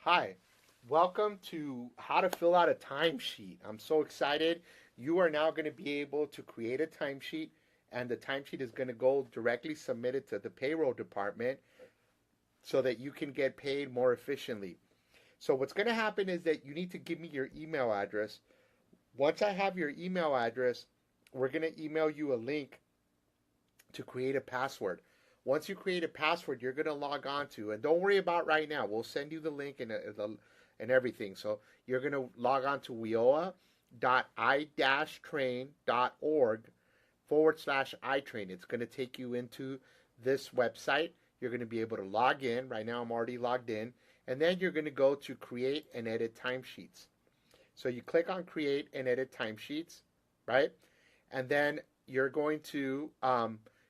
Hi, welcome to how to fill out a timesheet. I'm so excited. You are now going to be able to create a timesheet, and the timesheet is going to go directly submitted to the payroll department so that you can get paid more efficiently. So, what's going to happen is that you need to give me your email address. Once I have your email address, we're going to email you a link to create a password. Once you create a password, you're going to log on to, and don't worry about right now. We'll send you the link and everything. So you're going to log on to wioa.i-train.org/itrain. It's going to take you into this website. You're going to be able to log in. Right now, I'm already logged in. And then you're going to go to create and edit timesheets. So you click on create and edit timesheets, right? And then you're going to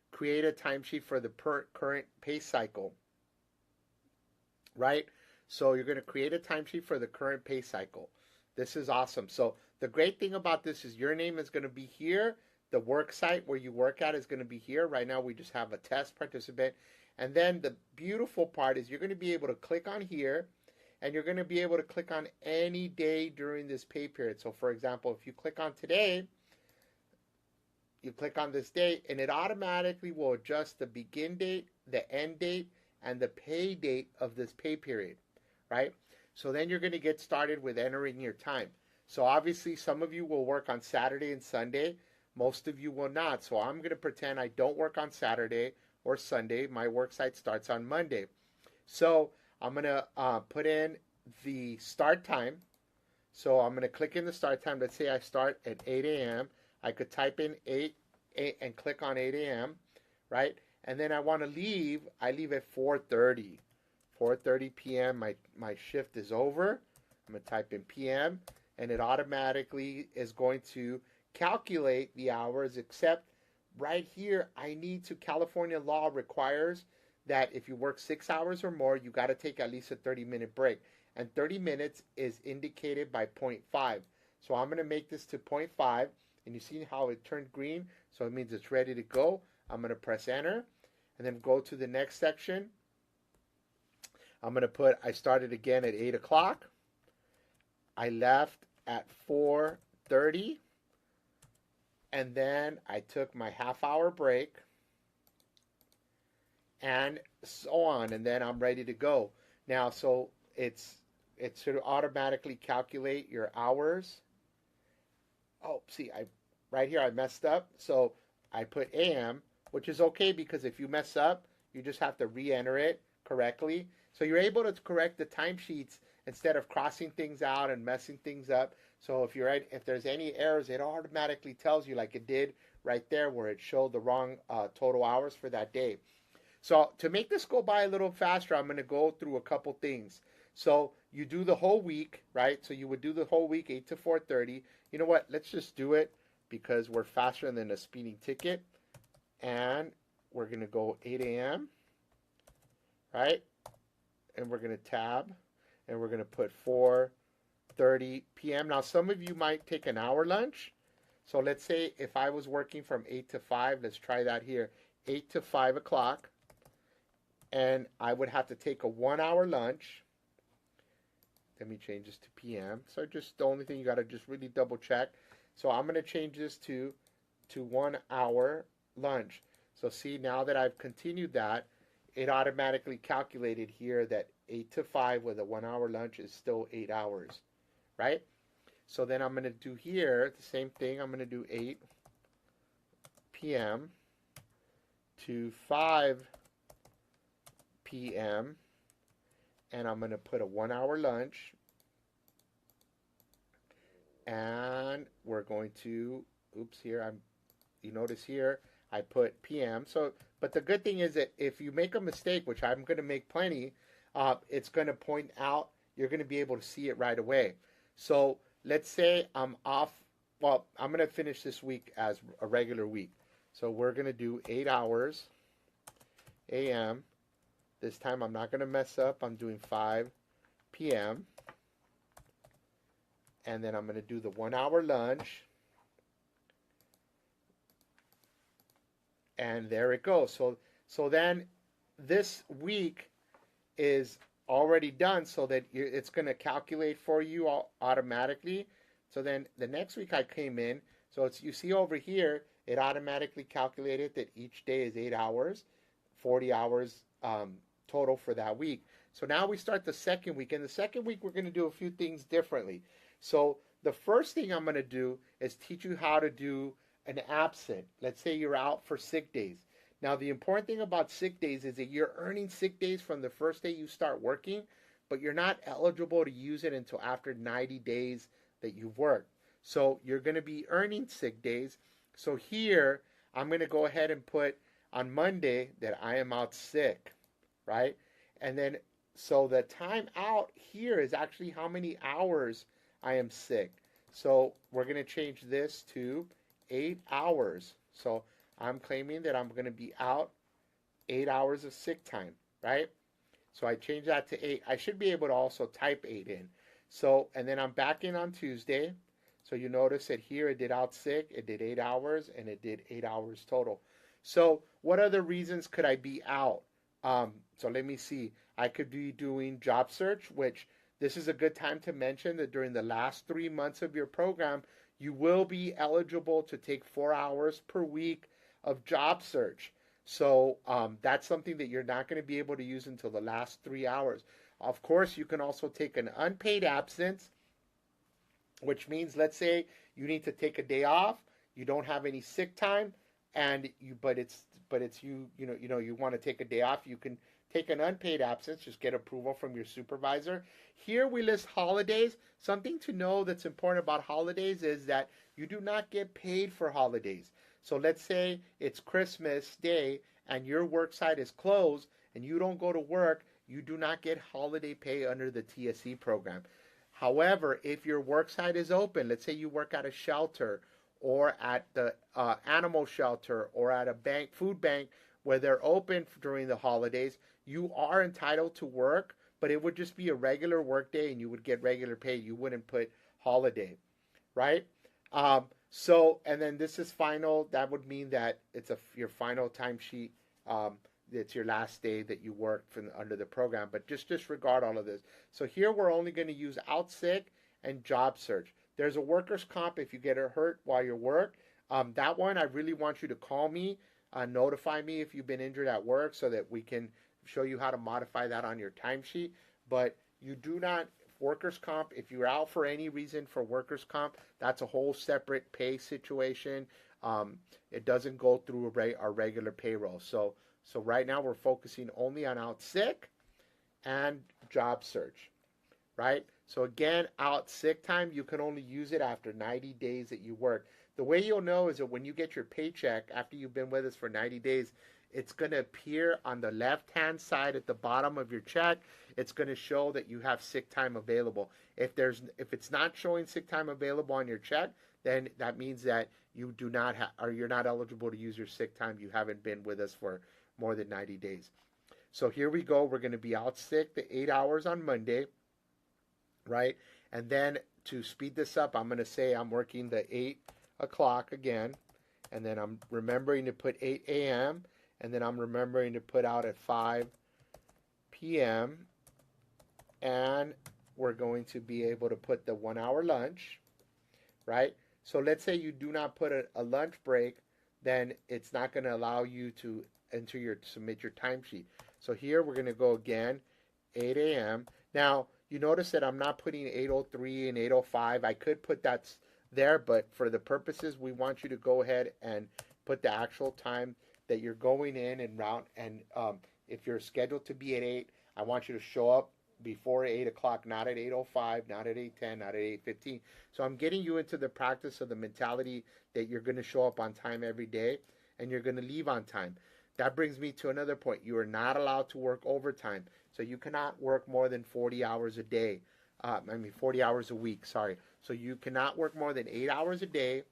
create a timesheet for the current pay cycle, right? So you're going to create a timesheet for the current pay cycle. This is awesome. So the great thing about this is your name is going to be here. The work site where you work at is going to be here. Right now we just have a test participant. And then the beautiful part is you're going to be able to click on here, and you're going to be able to click on any day during this pay period. So for example, if you click on today, you click on this date, and it automatically will adjust the begin date, the end date, and the pay date of this pay period, right? So then you're going to get started with entering your time. So obviously some of you will work on Saturday and Sunday. Most of you will not. So I'm going to pretend I don't work on Saturday or Sunday. My work site starts on Monday. So I'm going to put in the start time. So I'm going to click in the start time. Let's say I start at 8 a.m. I could type in 8 and click on 8 a.m., right? And then I want to leave. I leave at 4:30. 4:30 p.m. My shift is over. I'm going to type in p.m. and it automatically is going to calculate the hours, except right here, I need to, California law requires that if you work 6 hours or more, you got to take at least a 30-minute break. And 30 minutes is indicated by 0.5. So I'm going to make this to 0.5. And you see how it turned green? So it means it's ready to go. I'm going to press enter and then go to the next section. I'm going to put, I started again at 8 o'clock. I left at 4:30. And then I took my half-hour break. And so on. And then I'm ready to go. Now, so it should automatically calculate your hours. Oh, see, right here I messed up. So I put AM, which is okay because if you mess up, you just have to re-enter it correctly. So you're able to correct the timesheets instead of crossing things out and messing things up. So if there's any errors, it automatically tells you, like it did right there where it showed the wrong total hours for that day. So to make this go by a little faster, I'm going to go through a couple things. So you do the whole week, right? So you would do the whole week, 8 to 4:30. You know what? Let's just do it because we're faster than a speeding ticket. And we're going to go 8 a.m., right? And we're going to tab, and we're going to put 4:30 p.m. Now, some of you might take an hour lunch. So let's say if I was working from 8 to 5, let's try that here, 8 to 5 o'clock. And I would have to take a 1-hour lunch. Let me change this to PM. So just the only thing you got to just really double check. So I'm going to change this to 1-hour lunch. So see, now that I've continued that, it automatically calculated here that 8 to 5 with a 1-hour lunch is still 8 hours, right? So then I'm going to do here the same thing. I'm going to do 8 p.m. to 5 p.m. and I'm going to put a 1-hour lunch, and we're going to, oops, here you notice here I put p.m. So, but the good thing is that if you make a mistake, which I'm going to make plenty, it's going to point out. You're going to be able to see it right away. So let's say I'm off. Well, I'm going to finish this week as a regular week. So we're going to do 8 hours a.m. This time I'm not going to mess up. I'm doing 5 p.m. And then I'm going to do the 1-hour lunch. And there it goes. So then this week is already done so that it's going to calculate for you automatically. So then the next week I came in, so it's, you see over here, it automatically calculated that each day is 8 hours, 40 hours total for that week. So now we start the second week. And the second week, we're going to do a few things differently. So the first thing I'm going to do is teach you how to do an absent. Let's say you're out for sick days. Now, the important thing about sick days is that you're earning sick days from the first day you start working, but you're not eligible to use it until after 90 days that you've worked. So you're going to be earning sick days. So here, I'm going to go ahead and put on Monday that I am out sick, right? And then, so the time out here is actually how many hours I am sick. So we're going to change this to 8 hours. So I'm claiming that I'm going to be out 8 hours of sick time, right? So I change that to 8. I should be able to also type 8 in. So, and then I'm back in on Tuesday. So you notice that here it did out sick, it did 8 hours, and it did 8 hours total. So what other reasons could I be out? So let me see. I could be doing job search, which this is a good time to mention that during the last 3 months of your program, you will be eligible to take 4 hours per week of job search. So that's something that you're not going to be able to use until the last 3 hours. Of course, you can also take an unpaid absence, which means, let's say you need to take a day off, you don't have any sick time, and you want to take a day off, you can take an unpaid absence, just get approval from your supervisor. Here we list holidays. Something to know that's important about holidays is that you do not get paid for holidays. So let's say it's Christmas Day and your work site is closed and you don't go to work, you do not get holiday pay under the TSE program. However, if your work site is open, let's say you work at a shelter or at the animal shelter or at a bank, food bank, where they're open during the holidays, you are entitled to work, but it would just be a regular work day and you would get regular pay. You wouldn't put holiday, right? So, and then this is final. That would mean that it's your final timesheet. It's your last day that you worked under the program, but just disregard all of this. So here we're only going to use out sick and job search. There's a workers' comp if you get hurt while you work. That one, I really want you to call me, notify me if you've been injured at work so that we can show you how to modify that on your timesheet. But you do not, workers' comp, if you're out for any reason for workers' comp, that's a whole separate pay situation. It doesn't go through our regular payroll. So right now we're focusing only on out sick and job search, right? So again, out sick time, you can only use it after 90 days that you work. The way you'll know is that when you get your paycheck after you've been with us for 90 days, it's going to appear on the left-hand side at the bottom of your check. It's going to show that you have sick time available. If it's not showing sick time available on your check, then that means that you do not or you're not eligible to use your sick time. You haven't been with us for more than 90 days. So here we go. We're going to be out sick the 8 hours on Monday, right? And then to speed this up, I'm going to say I'm working the 8 o'clock again, and then I'm remembering to put 8 a.m., and then I'm remembering to put out at 5 p.m., and we're going to be able to put the 1 hour lunch, right? So let's say you do not put a lunch break, then it's not going to allow you to submit your timesheet. So here we're going to go again, 8 a.m. Now, you notice that I'm not putting 8:03 and 8:05. I could put that there, but for the purposes, we want you to go ahead and put the actual time that you're going in and route. And if you're scheduled to be at 8, I want you to show up before 8 o'clock, not at 8:05, not at 8:10, not at 8:15. So I'm getting you into the practice of the mentality that you're going to show up on time every day and you're going to leave on time. That brings me to another point. You are not allowed to work overtime. So you cannot work more than 40 hours a day. 40 hours a week, sorry. So you cannot work more than 8 hours a day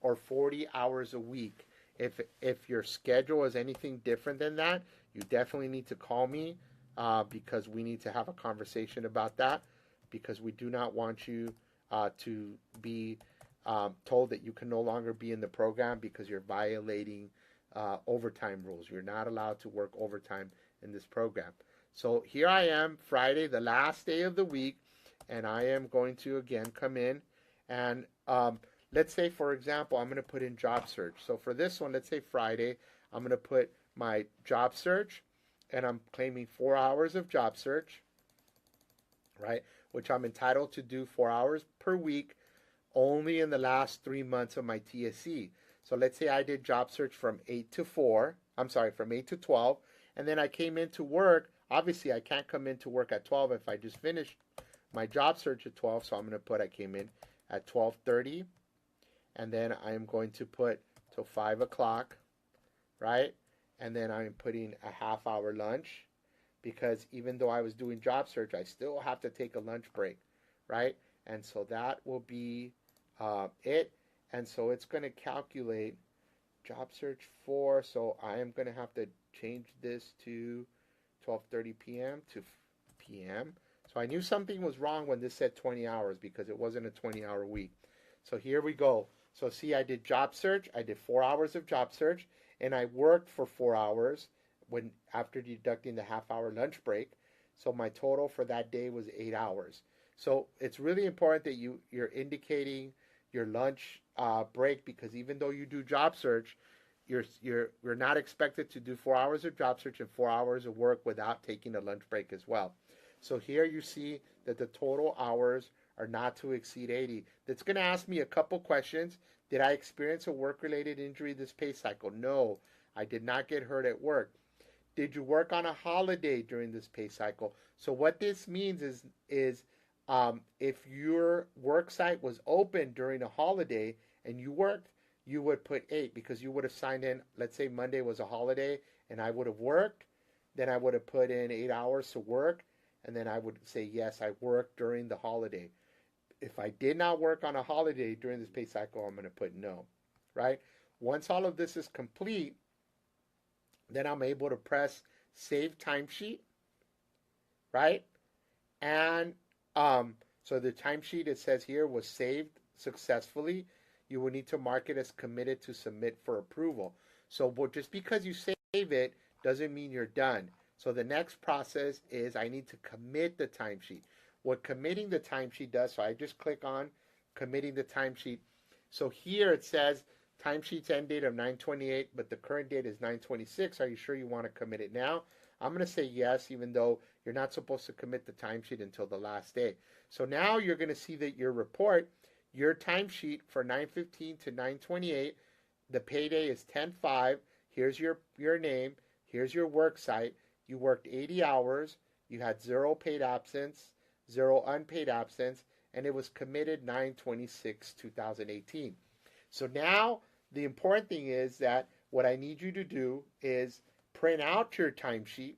or 40 hours a week. If your schedule is anything different than that, you definitely need to call me because we need to have a conversation about that, because we do not want you to be told that you can no longer be in the program because you're violating overtime rules. You're not allowed to work overtime in this program. So here I am, Friday, the last day of the week, and I am going to again come in and let's say, for example, I'm going to put in job search. So for this one, let's say Friday, I'm going to put my job search, and I'm claiming 4 hours of job search, right? Which I'm entitled to do 4 hours per week only in the last 3 months of my TSE. So let's say I did job search from 8 to 4, I'm sorry, from 8 to 12, and then I came into work. Obviously, I can't come into work at 12 if I just finished my job search at 12, so I'm going to put I came in at 12:30, and then I am going to put till 5 o'clock, right? And then I'm putting a half-hour lunch, because even though I was doing job search, I still have to take a lunch break, right? And so that will be it. And so it's going to calculate job search 4. So I am going to have to change this to 12:30 p.m. to p.m. So I knew something was wrong when this said 20 hours, because it wasn't a 20-hour week. So here we go. So see, I did job search. I did 4 hours of job search, and I worked for 4 hours when after deducting the half-hour lunch break. So my total for that day was 8 hours. So it's really important that you're indicating your lunch break, because even though you do job search, you're not expected to do 4 hours of job search and 4 hours of work without taking a lunch break as well. So here you see that the total hours are not to exceed 80. That's going to ask me a couple questions. Did I experience a work-related injury this pay cycle? No, I did not get hurt at work. Did you work on a holiday during this pay cycle? So what this means is if your work site was open during a holiday and you worked, you would put 8, because you would have signed in. Let's say Monday was a holiday and I would have worked. Then I would have put in 8 hours to work. And then I would say, yes, I worked during the holiday. If I did not work on a holiday during this pay cycle, I'm going to put no, right? Once all of this is complete, then I'm able to press Save Timesheet, right? And so the timesheet, it says here, was saved successfully. You will need to mark it as committed to submit for approval. So just because you save it doesn't mean you're done. So the next process is I need to commit the timesheet. What committing the timesheet does, so I just click on committing the timesheet. So here it says timesheet's end date of 9/28, but the current date is 9/26. Are you sure you want to commit it now? I'm going to say yes, even though you're not supposed to commit the timesheet until the last day. So now you're going to see that your report, your timesheet for 9/15 to 9/28, the payday is 10/5. Here's your name. Here's your work site. You worked 80 hours. You had 0 paid absence, 0 unpaid absence, and it was committed 9/26/2018. So now the important thing is that what I need you to do is print out your timesheet,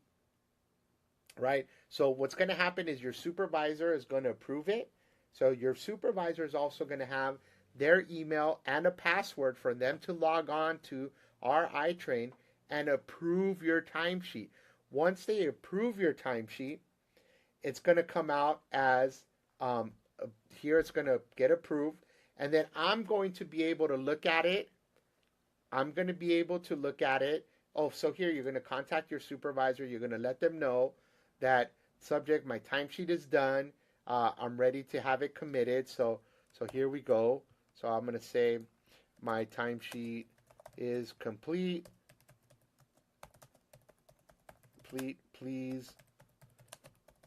right? So what's going to happen is your supervisor is going to approve it. So your supervisor is also going to have their email and a password for them to log on to our iTrain and approve your timesheet. Once they approve your timesheet, it's going to come out as here it's going to get approved, and then I'm going to be able to look at it. Oh, so here you're going to contact your supervisor. You're going to let them know that subject, my timesheet is done. I'm ready to have it committed. So here we go. So I'm going to say my timesheet is complete. Please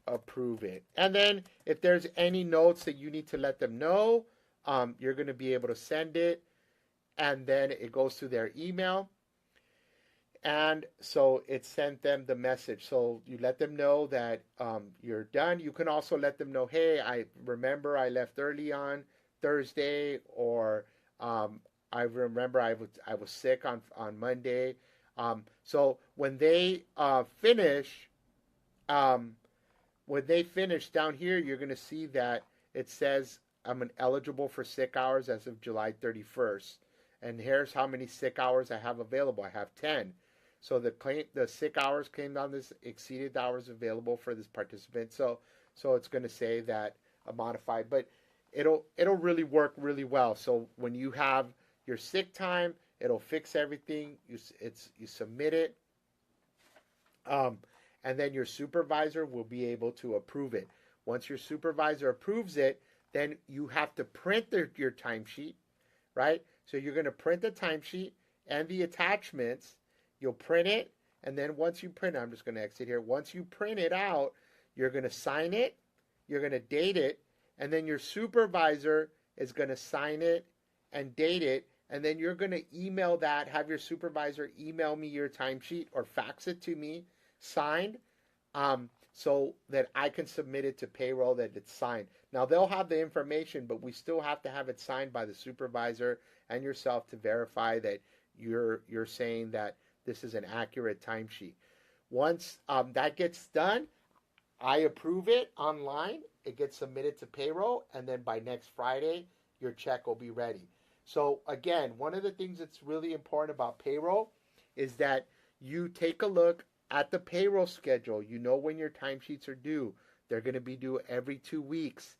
approve it. And then if there's any notes that you need to let them know, you're going to be able to send it, and then it goes to their email. And so it sent them the message. So you let them know that you're done. You can also let them know, hey, I remember I left early on Thursday, or I remember I was sick on Monday. So when they finish down here, you're going to see that it says I'm eligible for sick hours as of July 31st. And here's how many sick hours I have available. I have 10. So the sick hours claimed on this exceeded the hours available for this participant. So it's going to say that modified, but it'll really work really well. So when you have your sick time, it'll fix everything. You submit it, and and then your supervisor will be able to approve it. Once your supervisor approves it, then you have to print your timesheet, right? So you're going to print the timesheet and the attachments. You'll print it, and then once you print it, I'm just going to exit here. Once you print it out, you're going to sign it, you're going to date it, and then your supervisor is going to sign it and date it, and then you're going to email that, have your supervisor email me your timesheet or fax it to me signed, so that I can submit it to payroll that it's signed. Now they'll have the information, but we still have to have it signed by the supervisor and yourself to verify that you're saying that this is an accurate timesheet. Once that gets done, I approve it online. It gets submitted to payroll, and then by next Friday, your check will be ready. So again, one of the things that's really important about payroll is that you take a look at the payroll schedule. You know when your timesheets are due. They're going to be due every 2 weeks.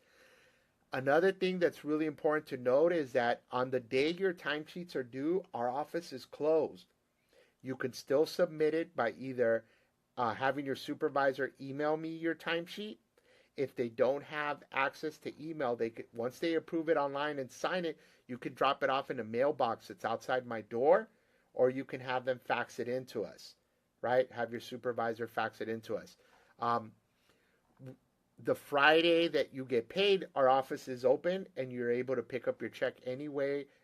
Another thing that's really important to note is that on the day your timesheets are due, our office is closed. You can still submit it by either having your supervisor email me your timesheet. If they don't have access to email, they could, once they approve it online and sign it, you can drop it off in a mailbox that's outside my door, or you can have them fax it into us, right? Have your supervisor fax it into us. The Friday that you get paid, our office is open, and you're able to pick up your check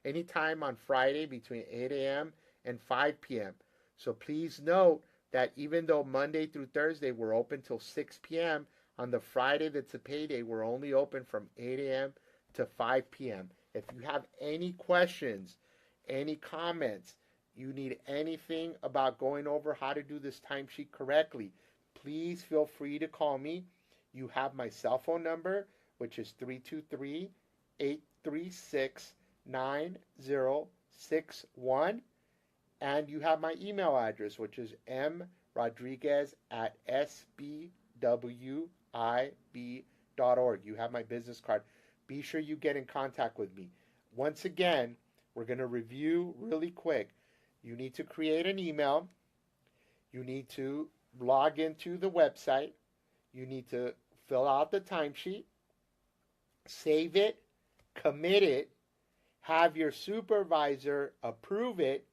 anytime on Friday between 8 a.m. and 5 p.m. So please note that even though Monday through Thursday we're open till 6 p.m., on the Friday that's a payday, we're only open from 8 a.m. to 5 p.m. If you have any questions, any comments, you need anything about going over how to do this timesheet correctly, please feel free to call me. You have my cell phone number, which is 323-836-9061. And you have my email address, which is mrodriguez@sbwib.org. You have my business card. Be sure you get in contact with me. Once again, we're going to review really quick. You need to create an email. You need to log into the website. You need to fill out the timesheet, save it, commit it, have your supervisor approve it,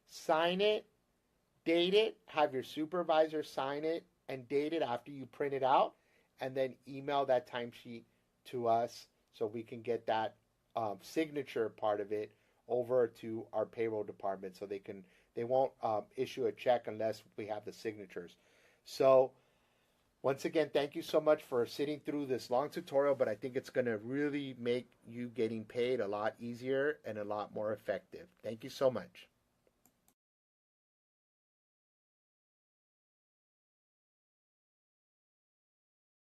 sign it, date it, have your supervisor sign it and date it after you print it out, and then email that timesheet to us so we can get that signature part of it over to our payroll department so they won't issue a check unless we have the signatures. So once again, thank you so much for sitting through this long tutorial, but I think it's going to really make you getting paid a lot easier and a lot more effective. Thank you so much.